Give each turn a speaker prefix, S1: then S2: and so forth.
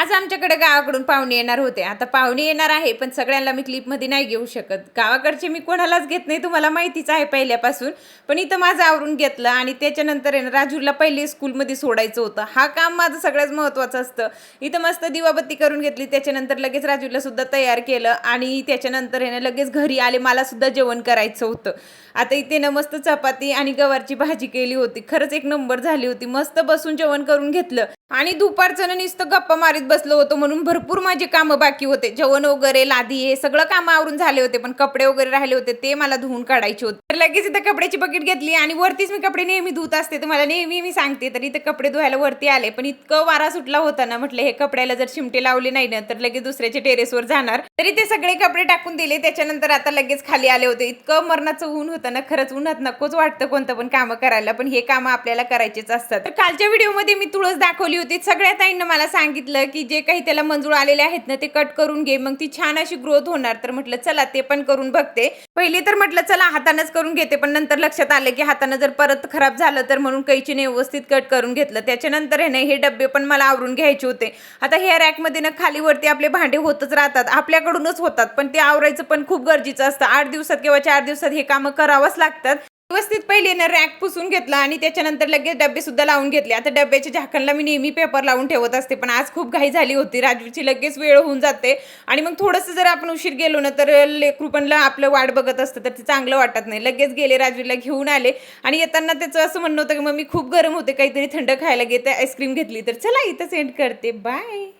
S1: आज आमच्याकडे गावाकडून पाहुणे येणार होते. आता पाहुणे येणार आहे, पण सगळ्यांना मी क्लिपमध्ये नाही घेऊ शकत. गावाकडचे मी कोणालाच घेत नाही, तुम्हाला माहितीच आहे पहिल्यापासून. पण इथं माझं आवरून घेतलं आणि त्याच्यानंतर आहे ना राजूला पहिले स्कूलमध्ये सोडायचं होतं. हा काम माझं सगळ्यात महत्त्वाचं असतं. इथं मस्त दिवाबत्ती करून घेतली. त्याच्यानंतर लगेच राजूला सुद्धा तयार केलं आणि त्याच्यानंतर आहे ना लगेच घरी आले. मला सुद्धा जेवण करायचं होतं. आता इथे ना मस्त चपाती आणि गवारची भाजी केली होती. खरंच एक नंबर झाली होती. मस्त बसून जेवण करून घेतलं आणि दुपारचं नुसतं गप्पा मारीत बसलो होतो, म्हणून भरपूर माझे कामं बाकी होते. जेवण वगैरे, लादी हे सगळं कामं आवरून झाले होते, पण कपडे वगैरे राहिले होते ते मला धुवून काढायचे होते. तर लगेच इथं कपड्याची बकेट घेतली आणि वरतीच मी कपडे नेहमी धुत असते. तर मला नेहमी मी सांगते, तर इथं कपडे धुवायला वरती आले, पण इतकं वारा सुटला होता ना, म्हटलं हे कपड्याला जर शिमटे लावले नाही ना तर लगेच दुसऱ्याच्या टेरेसवर जाणार. तरी ते सगळे कपडे टाकून दिले. त्याच्यानंतर आता लगेच खाली आले होते. इतकं मरणाचं ऊन होतं ना, खरंच उन्हात नकोच वाटतं कोणतं पण कामं करायला, पण हे कामं आपल्याला करायचेच असतात. तर कालच्या व्हिडिओमध्ये मी तुळस दाखवली होती. सगळ्यात मला सांगितलं की जे काही त्याला मंजूळ आलेले आहेत ना ते कट करून घे, मग ती छान अशी ग्रोथ होणार. तर म्हटलं चला ते पण करून बघते. पहिले तर म्हटलं चला हातानेच करून घेते, पण नंतर लक्षात आलं की हाताने जर परत खराब झालं तर म्हणून कैचीने व्यवस्थित कट करून घेतलं. त्याच्यानंतर आहे ना हे डब्बे पण मला आवरून घ्यायचे होते. आता हे रॅकमध्ये ना खाली वरती आपले भांडे होतच राहतात, आपल्याकडूनच होतात, पण ते आवरायचं पण खूप गरजेचं असतं. 8 दिवसात किंवा 4 दिवसात हे कामं करावंच लागतात. व्यवस्थित पहिले ना रॅक पुसून घेतला आणि त्याच्यानंतर लगेच डबे सुद्धा लावून घेतले. आता डब्याच्या झाकणला मी नेहमी पेपर लावून ठेवत असते, पण आज खूप घाई झाली होती. राजूची लगेच वेळ होऊन जाते आणि मग थोडंसं जर आपण उशीर गेलो ना तर लेकरू पण आपलं वाट बघत असतं, तर ते चांगलं वाटत नाही. लगेच गेले, राजूला घेऊन आले आणि येताना त्याचं असं म्हणणं होतं की मम्मी खूप गरम होते, काहीतरी थंड खायला घेते, आईस्क्रीम घेतली. तर चला इथंच एंड करते. बाय.